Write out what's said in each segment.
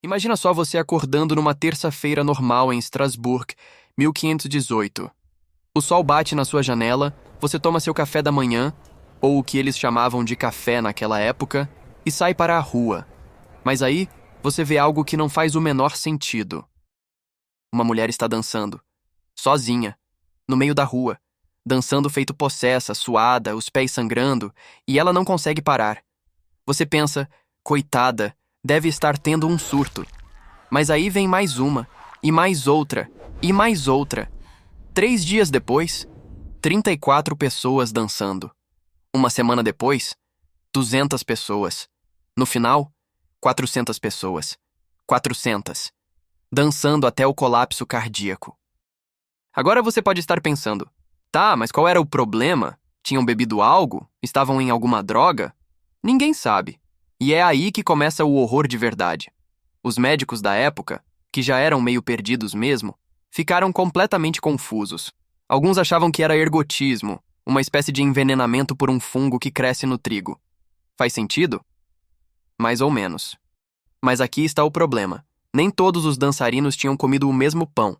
Imagina só você acordando numa terça-feira normal em Strasbourg, 1518. O sol bate na sua janela, você toma seu café da manhã, ou o que eles chamavam de café naquela época, e sai para a rua. Mas aí, você vê algo que não faz o menor sentido. Uma mulher está dançando, sozinha, no meio da rua, dançando feito possessa, suada, os pés sangrando, e ela não consegue parar. Você pensa, coitada, deve estar tendo um surto. Mas aí vem mais uma, e mais outra, e mais outra. 3 dias depois, 34 pessoas dançando. Uma semana depois, 200 pessoas. No final, 400 pessoas. 400. Dançando até o colapso cardíaco. Agora você pode estar pensando, tá, mas qual era o problema? Tinham bebido algo? Estavam em alguma droga? Ninguém sabe. E é aí que começa o horror de verdade. Os médicos da época, que já eram meio perdidos mesmo, ficaram completamente confusos. Alguns achavam que era ergotismo, uma espécie de envenenamento por um fungo que cresce no trigo. Faz sentido? Mais ou menos. Mas aqui está o problema. Nem todos os dançarinos tinham comido o mesmo pão.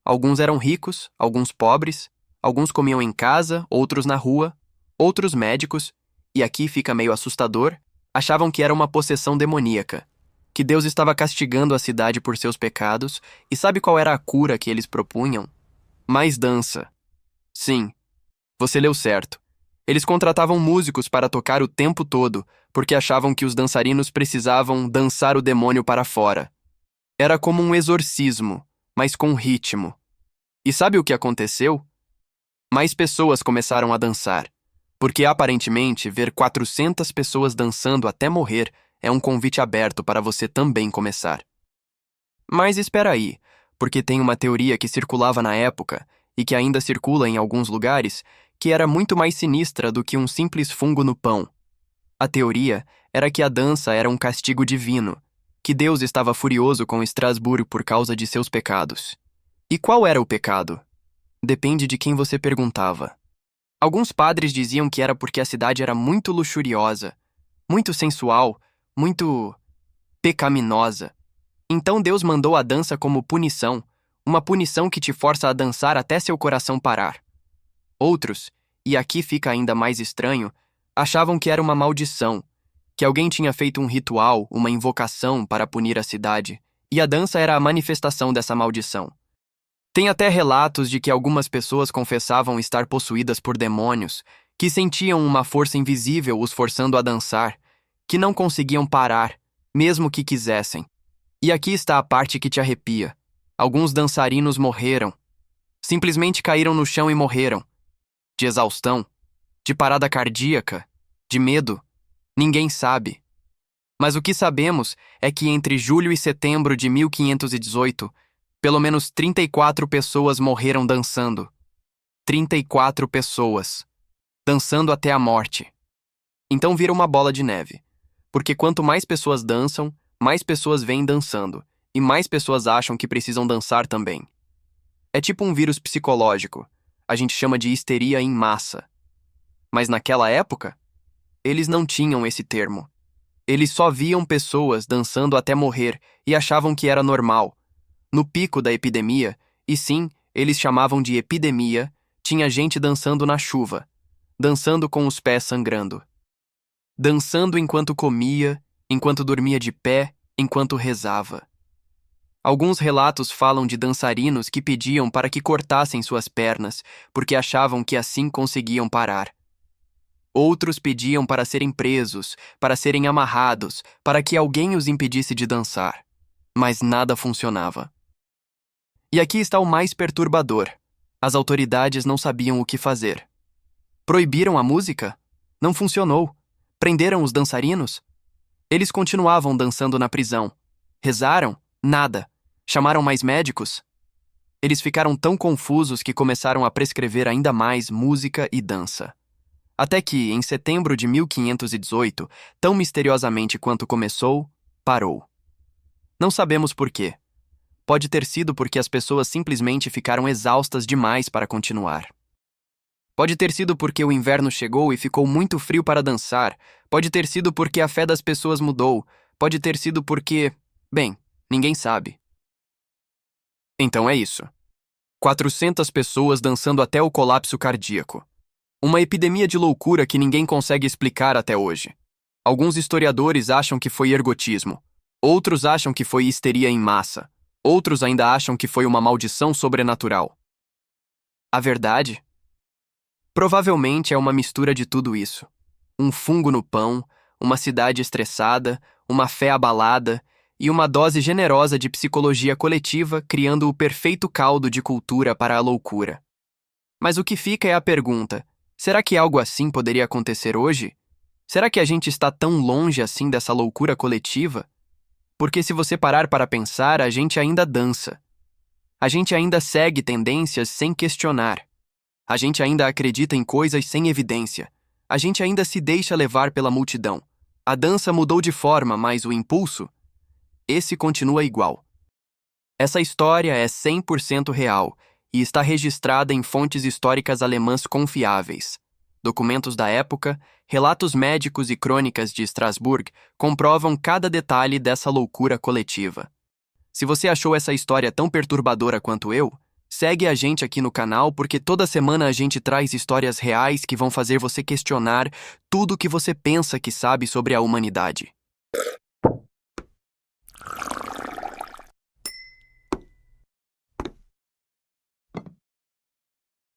Alguns eram ricos, alguns pobres, alguns comiam em casa, outros na rua, outros médicos, e aqui fica meio assustador, achavam que era uma possessão demoníaca, que Deus estava castigando a cidade por seus pecados, e sabe qual era a cura que eles propunham? Mais dança. Sim, você leu certo. Eles contratavam músicos para tocar o tempo todo, porque achavam que os dançarinos precisavam dançar o demônio para fora. Era como um exorcismo, mas com ritmo. E sabe o que aconteceu? Mais pessoas começaram a dançar, porque aparentemente ver 400 pessoas dançando até morrer é um convite aberto para você também começar. Mas espera aí, porque tem uma teoria que circulava na época, e que ainda circula em alguns lugares, que era muito mais sinistra do que um simples fungo no pão. A teoria era que a dança era um castigo divino, que Deus estava furioso com Estrasburgo por causa de seus pecados. E qual era o pecado? Depende de quem você perguntava. Alguns padres diziam que era porque a cidade era muito luxuriosa, muito sensual, muito pecaminosa. Então Deus mandou a dança como punição, uma punição que te força a dançar até seu coração parar. Outros, e aqui fica ainda mais estranho, achavam que era uma maldição, que alguém tinha feito um ritual, uma invocação para punir a cidade, e a dança era a manifestação dessa maldição. Tem até relatos de que algumas pessoas confessavam estar possuídas por demônios, que sentiam uma força invisível os forçando a dançar, que não conseguiam parar, mesmo que quisessem. E aqui está a parte que te arrepia. Alguns dançarinos morreram. Simplesmente caíram no chão e morreram. De exaustão, de parada cardíaca, de medo. Ninguém sabe. Mas o que sabemos é que entre julho e setembro de 1518, pelo menos 34 pessoas morreram dançando. 34 pessoas. Dançando até a morte. Então vira uma bola de neve. Porque quanto mais pessoas dançam, mais pessoas vêm dançando. E mais pessoas acham que precisam dançar também. É tipo um vírus psicológico. A gente chama de histeria em massa. Mas naquela época, eles não tinham esse termo. Eles só viam pessoas dançando até morrer e achavam que era normal. No pico da epidemia, e sim, eles chamavam de epidemia, tinha gente dançando na chuva, dançando com os pés sangrando. Dançando enquanto comia, enquanto dormia de pé, enquanto rezava. Alguns relatos falam de dançarinos que pediam para que cortassem suas pernas, porque achavam que assim conseguiam parar. Outros pediam para serem presos, para serem amarrados, para que alguém os impedisse de dançar. Mas nada funcionava. E aqui está o mais perturbador. As autoridades não sabiam o que fazer. Proibiram a música? Não funcionou. Prenderam os dançarinos? Eles continuavam dançando na prisão. Rezaram? Nada. Chamaram mais médicos? Eles ficaram tão confusos que começaram a prescrever ainda mais música e dança. Até que, em setembro de 1518, tão misteriosamente quanto começou, parou. Não sabemos por quê. Pode ter sido porque as pessoas simplesmente ficaram exaustas demais para continuar. Pode ter sido porque o inverno chegou e ficou muito frio para dançar. Pode ter sido porque a fé das pessoas mudou. Pode ter sido porque... Bem, Ninguém sabe. Então é isso. 400 pessoas dançando até o colapso cardíaco. Uma epidemia de loucura que ninguém consegue explicar até hoje. Alguns historiadores acham que foi ergotismo. Outros acham que foi histeria em massa. Outros ainda acham que foi uma maldição sobrenatural. A verdade? Provavelmente é uma mistura de tudo isso. Um fungo no pão, uma cidade estressada, uma fé abalada e uma dose generosa de psicologia coletiva criando o perfeito caldo de cultura para a loucura. Mas o que fica é a pergunta: será que algo assim poderia acontecer hoje? Será que a gente está tão longe assim dessa loucura coletiva? Porque se você parar para pensar, a gente ainda dança. A gente ainda segue tendências sem questionar. A gente ainda acredita em coisas sem evidência. A gente ainda se deixa levar pela multidão. A dança mudou de forma, mas o impulso? Esse continua igual. Essa história é 100% real e está registrada em fontes históricas alemãs confiáveis. Documentos da época, relatos médicos e crônicas de Strasbourg comprovam cada detalhe dessa loucura coletiva. Se você achou essa história tão perturbadora quanto eu, segue a gente aqui no canal porque toda semana a gente traz histórias reais que vão fazer você questionar tudo o que você pensa que sabe sobre a humanidade.